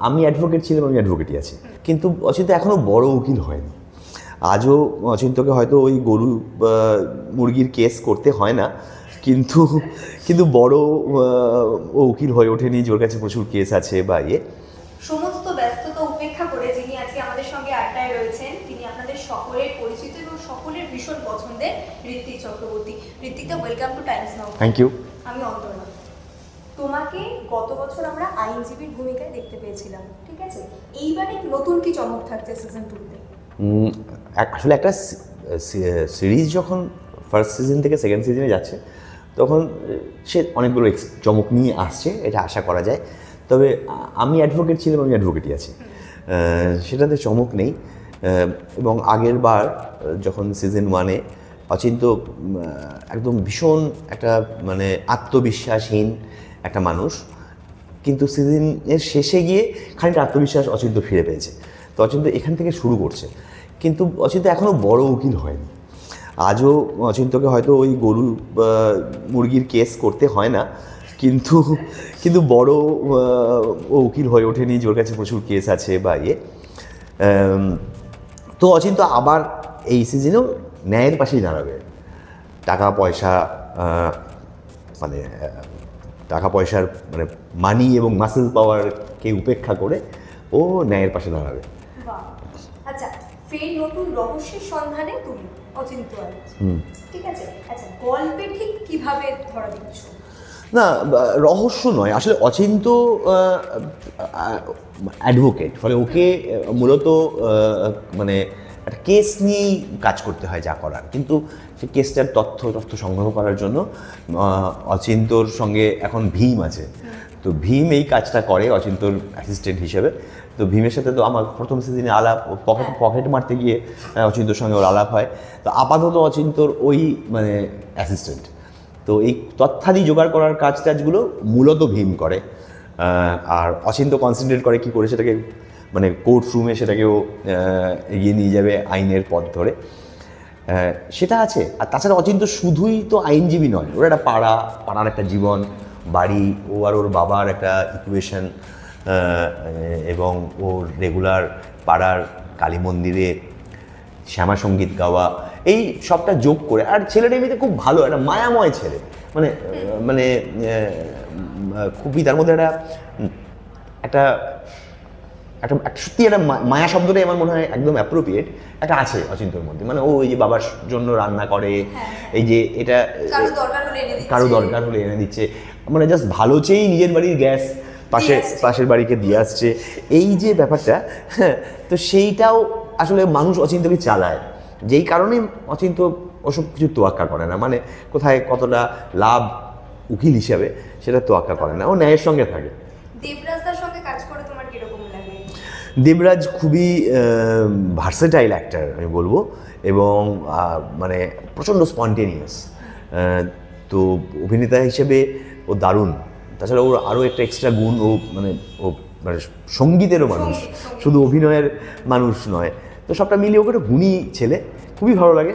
আমি অ্যাডভোকেট ছিলাম, আমি অ্যাডভোকেটই আছি, কিন্তু অচিন্ত এখনও বড় উকিল হয়নি। আজও অচিন্তকে হয়তো ওই গরু মুরগির কেস করতে হয় না, কিন্তু কিন্তু বড় ও উকিল হয়ে ওঠেনি, ওর কাছে প্রচুর কেস আছে বা সমস্ত ব্যস্ততা উপেক্ষা করে যিনি আজকে আমাদের সঙ্গে আড্ডায় রয়েছেন, তিনি আপনাদের সকলের পরিচিত এবং সকলের ভীষণ পছন্দের ঋত্বিক চক্রবর্তী। ঋত্বিকদা, welcome to Times Now. Thank you. আমি অন্তর্না। তোমাকে গত বছর আমরা আইনজীবীর ভূমিকায় দেখতে পেয়েছিলাম, ঠিক আছে? এইবারে নতুন কি চমক থাকছে সিজন 2-তে? আসলে একটা সিরিজ যখন ফার্স্ট সিজন থেকে সেকেন্ড সিজনে যাচ্ছে, তখন সে অনেকগুলো চমক নিয়ে আসছে, এটা আশা করা যায়। তবে আমি অ্যাডভোকেট ছিলাম, আমি অ্যাডভোকেটই আছি, সেটাতে চমক নেই। এবং আগের বার যখন সিজন 1-এ অচিন্ত একদম ভীষণ একটা মানে আত্মবিশ্বাসহীন একটা মানুষ, কিন্তু সিজনের শেষে গিয়ে খানিকটা আত্মবিশ্বাস অচিন্ত ফিরে পেয়েছে। তো অচিন্ত এখান থেকে শুরু করছে, কিন্তু অচিন্ত এখনও বড় উকিল হয়নি। আজও অচিন্তকে হয়তো ওই গরু মুরগির কেস করতে হয় না, কিন্তু কিন্তু বড় ও উকিল হয়ে ওঠেনি, ওর কাছে প্রচুর কেস আছে বা তো অচিন্ত আবার এই সিজনেও ন্যায়ের পাশেই দাঁড়াবে। টাকা পয়সার মানে মানি এবং মাসেল পাওয়ারকে উপেক্ষা করে ও ন্যায়ের পাশে দাঁড়াবে। আচ্ছা, ফের নতুন রহস্যের সন্ধানে তুমি অচিন্ত, ঠিক আছে? আচ্ছা, গল্পে ঠিক কিভাবে ধরা দিচ্ছ? না, রহস্য নয়, আসলে অচিন্ত অ্যাডভোকেট, ফলে ওকে মূলত মানে একটা কেস নিয়েই কাজ করতে হয় যা করার, কিন্তু সে কেসটার তথ্য সংগ্রহ করার জন্য অচিন্তর সঙ্গে এখন ভীম আছে। তো ভীম এই কাজটা করে অচিন্তর অ্যাসিস্ট্যান্ট হিসেবে। তো ভীমের সাথে তো আমার প্রথম সিজনে আলাপ, পকেট মারতে গিয়ে অচিন্তর সঙ্গে ওর আলাপ হয়। তো আপাতত অচিন্তর ওই মানে অ্যাসিস্ট্যান্ট। তো এই তথ্যাদি জোগাড় করার কাজগুলো মূলত ভীম করে, আর অচিন্ত কনসেন্ট্রেট করে কী করে সেটাকে মানে কোর্ট রুমে সেটাকেও এগিয়ে নিয়ে যাবে আইনের পথ ধরে, সেটা আছে। আর তাছাড়া অচিন্ত শুধুই তো আইনজীবী নয়, ওর একটা পাড়ার একটা জীবন, বাড়ি, ও আর ওর বাবার একটা ইকুয়েশন, এবং ওর রেগুলার পাড়ার কালী মন্দিরে শ্যামা সঙ্গীত গাওয়া, এই সবটা যোগ করে। আর ছেলেটা এমনিতে খুব ভালো, একটা মায়াময় ছেলে, মানে মানে খুবই তার মধ্যে একটা সত্যি একটা মায়া শব্দটাই আমার মনে হয় একদম অ্যাপ্রোপ্রিয়েট একটা আছে অচিন্তর মধ্যে। মানে ও এই যে বাবার জন্য রান্না করে, এই যে এটা কারো দরকার হলে এনে দিচ্ছে, মানে জাস্ট ভালো চেয়েই নিজের বাড়ির গ্যাস পাশের বাড়িকে দিয়ে আসছে, এই যে ব্যাপারটা, হ্যাঁ। তো সেইটাও আসলে মানুষ অচিন্তকে চালায়, যেই কারণে অচিন্ত ওসব কিছু তোয়াক্কা করে না, মানে কোথায় কতটা লাভ উকিল হিসাবে সেটা তোয়াক্কা করে না, ও ন্যায়ের সঙ্গে থাকে। দেবরাজদার সঙ্গে কাজ করে তোমার কিরকম লাগে? দেবরাজ খুবই ভার্সেটাইল অ্যাক্টর আমি বলবো, এবং মানে প্রচণ্ড স্পন্টেনিয়াস। তো অভিনেতা হিসেবে ও দারুণ। তাছাড়া ওর আরও একটা এক্সট্রা গুণ, ও মানে সঙ্গীতেরও মানুষ, শুধু অভিনয়ের মানুষ নয়। তো সবটা মিলিয়ে ওকে একটা গুণী ছেলে, খুবই ভালো লাগে।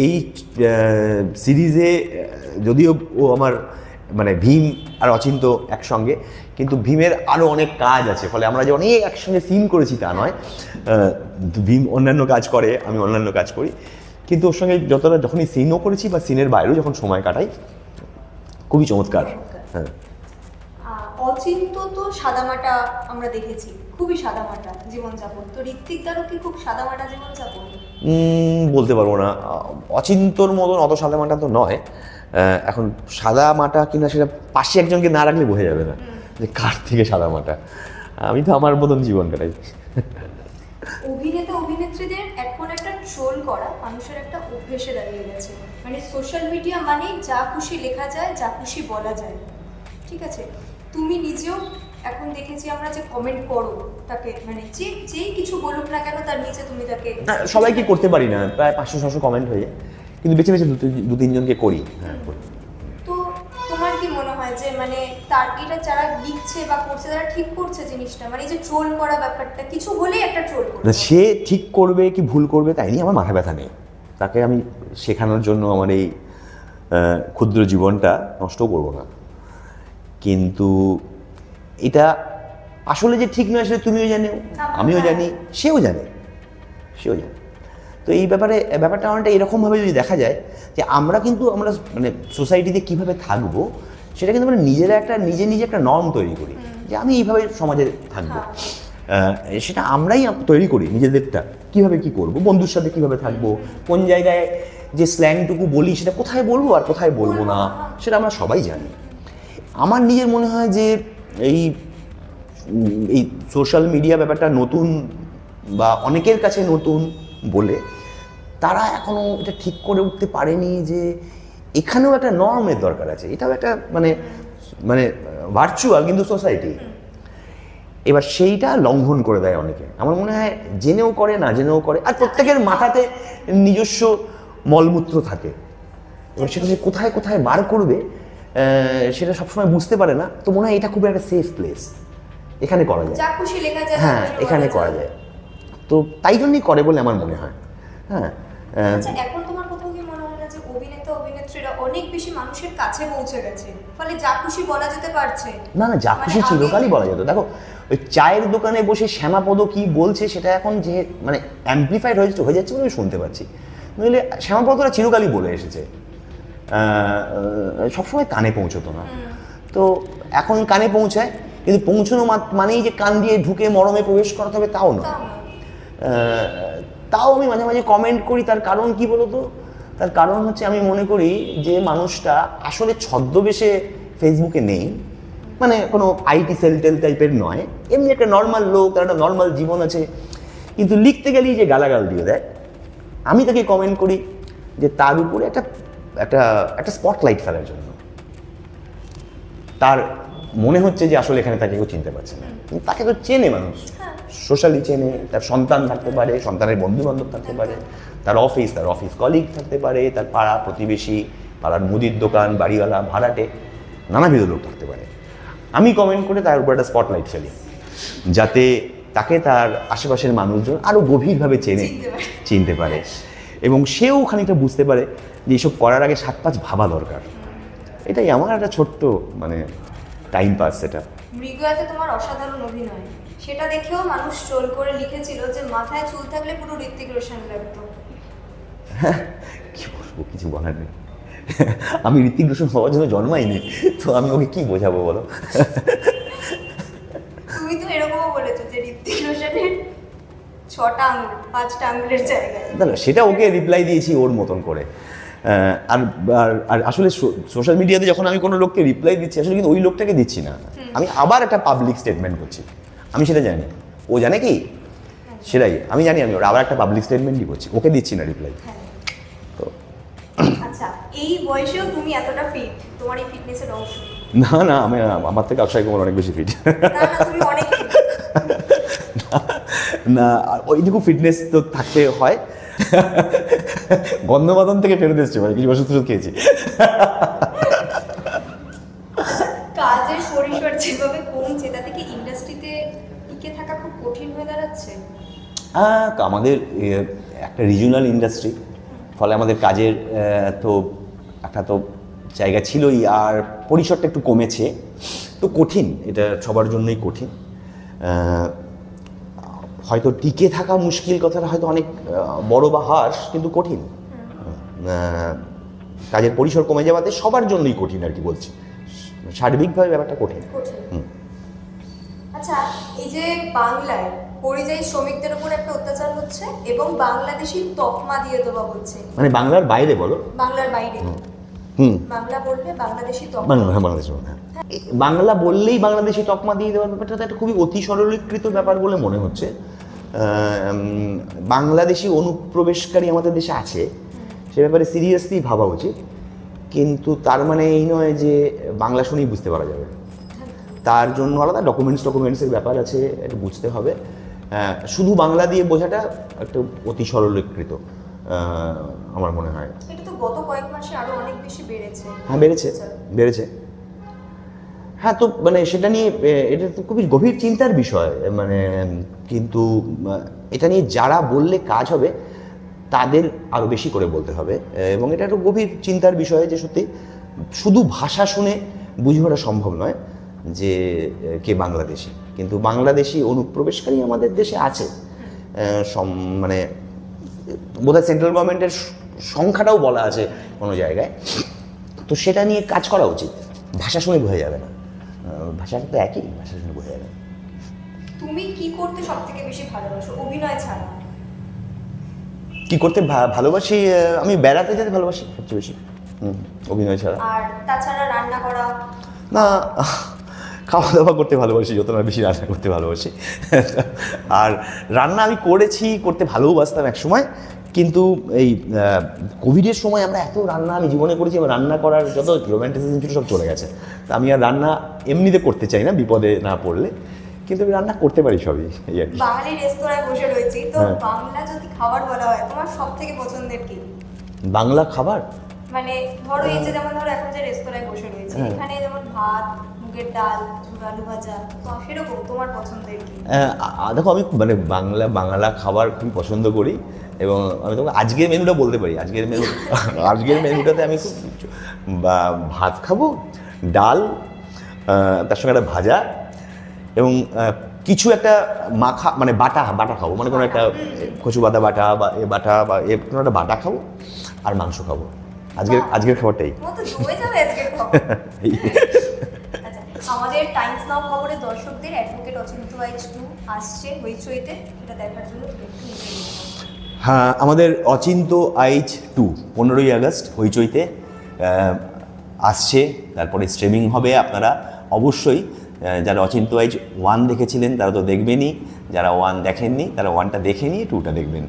এই সিরিজে যদিও ও আমার মানে ভীম আর অচিন্ত একসঙ্গে, কিন্তু ভীমের আরও অনেক কাজ আছে, ফলে আমরা যে অনেক একসঙ্গে সিন করেছি তা নয়। ভীম অন্যান্য কাজ করে, আমি অন্যান্য কাজ করি, কিন্তু ওর সঙ্গে যখনই সিনও করেছি বা সিনের বাইরেও যখন সময় কাটাই, খুবই চমৎকার। হ্যাঁ, অচিন্ত তো সাদামাটা আমরা দেখেছি, খুবই সাদামাটা জীবনযাপন। তো ঋত্বিকদারও কি খুব সাদামাটা জীবনযাপন? বলতে পারবো না, অচিন্তর মতন অত সাদামাটা তো নয়। এখন সাদামাটা কিনা সেটা পাশে একজনকে না রাখলে বোঝা যাবে না যে কার থেকে সাদামাটা। আমি তো আমার মতন জীবন কাটাই। অভিনেতা অভিনেত্রীদের এখন একটা ট্রোল করা মানুষের একটা অভ্যেসে দাঁড়িয়ে গেছে, মানে সোশ্যাল মিডিয়া মানে যা খুশি লেখা যায়, যা খুশি বলা যায়, ঠিক আছে? তুমি নিজেও এখন দেখেছি আমরা যে কমেন্ট করো তাকে, মানে যেই কিছু বলুক না কেন তার নিচে তুমি তাকে, সবাইকে করতে পারি না, প্রায় 500-600 কমেন্ট হয়ে যায়, কিন্তু বেছে বেছে 2-3 জনকে করি। হ্যাঁ, তো তোমার কি মনে হয় যে মানে তার এটা যারা লিখছে বা করছে তারা ঠিক করছে জিনিসটা, মানে এই যে ট্রোল করা ব্যাপারটা, কিছু হলেই একটা ট্রোল করবে? সে ঠিক করবে কি ভুল করবে তাই নিয়ে আমার মাথা ব্যথা নেই, তাকে আমি শেখানোর জন্য আমার এই ক্ষুদ্র জীবনটা নষ্ট করব না। কিন্তু এটা আসলে যে ঠিক নয় সেটা তুমিও জানো, আমিও জানি, সেও জানে। তো এই ব্যাপারটা অনেকটা এরকমভাবে যদি দেখা যায় যে আমরা মানে সোসাইটিতে কীভাবে থাকবো সেটা কিন্তু আমরা নিজে একটা নর্ম তৈরি করি যে আমি এইভাবে সমাজে থাকবো। সেটা আমরাই তৈরি করি নিজেদেরটা, কীভাবে কী করবো, বন্ধুর সাথে কীভাবে থাকবো, কোন জায়গায় যে স্ল্যাংটুকু বলি সেটা কোথায় বলবো আর কোথায় বলবো না সেটা আমরা সবাই জানি। আমার নিজের মনে হয় যে এই সোশ্যাল মিডিয়া ব্যাপারটা নতুন বা অনেকের কাছে নতুন বলে তারা এখনও এটা ঠিক করে উঠতে পারেনি যে এখানেও একটা নর্মের দরকার আছে। এটাও একটা মানে ভার্চুয়াল কিন্তু সোসাইটি, এবার সেইটা লঙ্ঘন করে দেয় অনেকে। আমার মনে হয় জেনেও করে, না জেনেও করে, আর প্রত্যেকের মাথাতে নিজস্ব মলমূত্র থাকে, এবার সেটা সে কোথায় কোথায় বার করবে সেটা সবসময় বুঝতে পারে না। তো মনে হয় এটা খুব একটা সেফ প্লেস, এখানে করা যায়, হ্যাঁ এখানে করা যায়। তো তাই জন্যই করে বলে আমার মনে হয়। হ্যাঁ, এখন তোমার কোথাও কি মনে হয় না যে অভিনেতা অভিনেত্রীরা অনেক বেশি মানুষের কাছে পৌঁছে গেছে, ফলে যা খুশি বলা যেতে পারছে? না, যা খুশি চিরকালই বলা যেত। দেখো ওই চায়ের দোকানে বসে শ্যামাপদ কি বলছে সেটা এখন যে মানে অ্যাম্পলিফাইড হয়ে যাচ্ছে বলে আমি শুনতে পাচ্ছি, নইলে শ্যামাপদরা চিরকালই বলে এসেছে, সবসময় কানে পৌঁছতো না। তো এখন কানে পৌঁছায়, কিন্তু পৌঁছানো মানেই যে কান দিয়ে ঢুকে মরমে প্রবেশ করাতে হবে তাও না। তাও আমি মাঝে মাঝে কমেন্ট করি। তার কারণ কি বলতো? তার কারণ হচ্ছে আমি মনে করি যে মানুষটা আসলে ছদ্মবেশে ফেসবুকে নেই, মানে কোনো আইটি সেল টাইপের নয়, এমনি একটা নর্মাল লোক, তার একটা নর্মাল জীবন আছে, কিন্তু লিখতে গেলেই যে গালাগাল দিয়ে দেয়। আমি তাকে কমেন্ট করি যে তার উপরে একটা স্পটলাইট ফেলার জন্য। তার মনে হচ্ছে যে আসলে এখানে তাকে কেউ চিনতে পারছে না, কিন্তু তাকে তো চেনে মানুষ, সোশ্যালি চেনে। তার সন্তান থাকতে পারে, সন্তানের বন্ধু বান্ধব থাকতে পারে, তার অফিস কলিগ থাকতে পারে, তার পাড়া প্রতিবেশী, পাড়ার মুদির দোকান, বাড়িওয়ালা, ভাড়াটে, নানাবিধ লোক থাকতে পারে। আমি কমেন্ট করে তার উপর একটা স্পটলাইট ফেলি, যাতে তাকে তার আশেপাশের মানুষজন আরও গভীরভাবে চিনতে পারে, এবং সেও খানিকটা বুঝতে পারে যে এইসব করার আগে 7-5 ভাবা দরকার। এটাই আমার একটা ছোট্ট মানে টাইম পাস। সেটা মৃগয়াতে তোমার অসাধারণ অভিনয়, সেটা দেখেও মানুষ ট্রোল করে লিখেছিল যে মাথায় চুল থাকলে পুরো ঋত্বিক রোশন লাগতো। কি বলবো, কিছু বলার নেই। আমি ঋত্বিক রোশন হওয়ার জন্য জন্মাইনি, তো আমি ওকে কি বোঝাবো বলো? তুমি তো এরকমও বলেছো যে ঋত্বিক রোশনের 6টা আঙুল 5টা আঙুলের জায়গায়। না, সেটা ওকে রিপ্লাই দিয়েছি ওর মতন করে। আর আসলে সোশ্যাল মিডিয়াতে যখন আমি কোনো লোককে রিপ্লাই দিচ্ছি, আসলে কিন্তু ওই লোকটাকে দিচ্ছি না, আমি আবার একটা পাবলিক স্টেটমেন্ট করছি। আমি সেটা জানি, ও জানে কি সেটাই আমি জানি, আমি ওর আবার একটা পাবলিক স্টেটমেন্টই করছি, ওকে দিচ্ছি না রিপ্লাই। তো আচ্ছা, এই বয়সেও তুমি এতটা ফিট, তোমার এই ফিটনেসের অংশ? না, আমি আমার থেকে অক্ষয় কুমার অনেক বেশি ফিট। তুমি অনেক না, ওইটুকু ফিটনেস তো থাকতে হয়। গন্ধবাদন থেকে ফেরত এসছে, মানে কিছু ওষুধ খেয়েছি। কাজের পরিসর যেভাবে কমছে, তাতে কি ইন্ডাস্ট্রিতে টিকে থাকা খুব কঠিন হয়ে দাঁড়াচ্ছে? আমাদের একটা রিজিওনাল ইন্ডাস্ট্রি, ফলে আমাদের কাজের তো একটা তো জায়গা ছিলই, আর পরিসরটা একটু কমেছে, তো কঠিন, এটা সবার জন্যই কঠিন। হয়তো টিকে থাকা মুশকিল, কথাটা হয়তো অনেক বড় বা হার্শ, কিন্তু কঠিন। কাজের পরিসর কমে যাওয়াতে সবার জন্যই কঠিন আর কি বলছি, সার্বিকভাবে ব্যাপারটা কঠিন। আচ্ছা, এই যে বাংলায় পরিযায়ী শ্রমিকদের উপর একটা অত্যাচার হচ্ছে এবং বাংলাদেশি তকমা দিয়ে দেওয়া হচ্ছে, মানে বাংলার বাইরে বলো? বাংলার বাইরে। বাংলা বললে বাংলাদেশি তকমা, বাংলা বললেই বাংলাদেশি তকমা দিয়ে দেওয়ার ব্যাপারটা একটা খুবই অতি সরলীকৃত ব্যাপার বলে মনে হচ্ছে। বাংলাদেশি অনুপ্রবেশকারী আমাদের দেশে আছে, সে ব্যাপারে সিরিয়াসলি ভাবা উচিত। কিন্তু তার মানে এই নয় যে বাংলা শুনেই বুঝতে পারা যাবে, তার জন্য আলাদা ডকুমেন্টসের ব্যাপার আছে, এটা বুঝতে হবে। শুধু বাংলা দিয়ে বোঝাটা একটা অতি সরলীকৃত আমার মনে হয়। এটা তো গত কয়েক মাসে আরো অনেক বেশি বেড়েছে। হ্যাঁ, বেড়েছে। হ্যাঁ, তো মানে সেটা নিয়ে এটা তো খুবই গভীর চিন্তার বিষয়, মানে কিন্তু এটা নিয়ে যারা বললে কাজ হবে তাদের আরও বেশি করে বলতে হবে, এবং এটা একটা গভীর চিন্তার বিষয় যে সত্যি শুধু ভাষা শুনে বুঝে ওঠা সম্ভব নয়। যে কে বাংলাদেশি, কিন্তু বাংলাদেশি অনুপ্রবেশকারী আমাদের দেশে আছে। মানে বোধহয় সেন্ট্রাল গভর্নমেন্টের সংখ্যাটাও বলা আছে কোনো জায়গায়। তো সেটা নিয়ে কাজ করা উচিত। ভাষা শুনে বোঝা যাবে না, ভাষাটা তো একই, ভাষা শুনে বোঝা যাবে না। তুমি কি করতে সবথেকে বেশি ভালোবাসো অভিনয় ছাড়া? কি করতে ভালোবাসি? আমি বেড়াতে যেতে ভালোবাসি সবচেয়ে বেশি, অভিনয় ছাড়া। আর তাছাড়া রান্না করা? না, খাওয়া দাওয়া করতে ভালোবাসি, যত না বেশি রান্না করতে ভালোবাসি। আর রান্না আমি করতে ভালোবাসতাম এক সময়, কিন্তু এই কোভিডের সময় আমরা এত রান্না আমি জীবনে করেছি, আমার রান্না করার যত রোম্যান্টিসিজম ছিল সব চলে গেছে। তা আমি আর রান্না এমনিতে করতে চাই না, বিপদে না পড়লে, কিন্তু আমি রান্না করতে পারি সবই, এই আর কি। বাঙালি রেস্তোরাঁয় বসে রয়েছি তো, বাংলা যদি খাবার বলা হয় তোমার সব থেকে পছন্দের কি? বাংলা খাবার মানে ধরো এই যে যেমন ধরো এখন যে রেস্তোরাঁয় বসে রয়েছে, এখানে যেমন ভাত, মুগের ডাল, আলু ভাজা, তো সেরকম তোমার পছন্দের কি? দেখো, আমি মানে বাংলা খাবার খুবই পছন্দ করি, এবং আমি তোমাকে আজকের মেনুটা বলতে পারি। আজকের মেনুটাতে আমি খুব ভাত খাবো, ডাল, তার সঙ্গে একটা ভাজা, এবং কিছু একটা মাখা, মানে বাটা খাবো, মানে কোনো একটা কচু বাটা বা এ বাটা বা কোনো একটা বাটা খাবো, আর মাংস খাবো। আজকের খাবারটাই। আচ্ছা, আমাদের টাইমস নাও খবরের দর্শকদের অ্যাডভোকেট অচিন্ত আইচ 2 আসছে হইচইতে, এটা দেখার জন্য একটু হ্যাঁ, আমাদের অচিন্ত আইচ 2 15ই আগস্ট হইচইতে আসছে, তারপরে স্ট্রিমিং হবে। আপনারা অবশ্যই যারা অচিন্ত আইচ 1 দেখেছিলেন তারা তো দেখবেনই, যারা 1 দেখেননি তারা 1টা দেখে নিয়ে 2টা দেখবেন।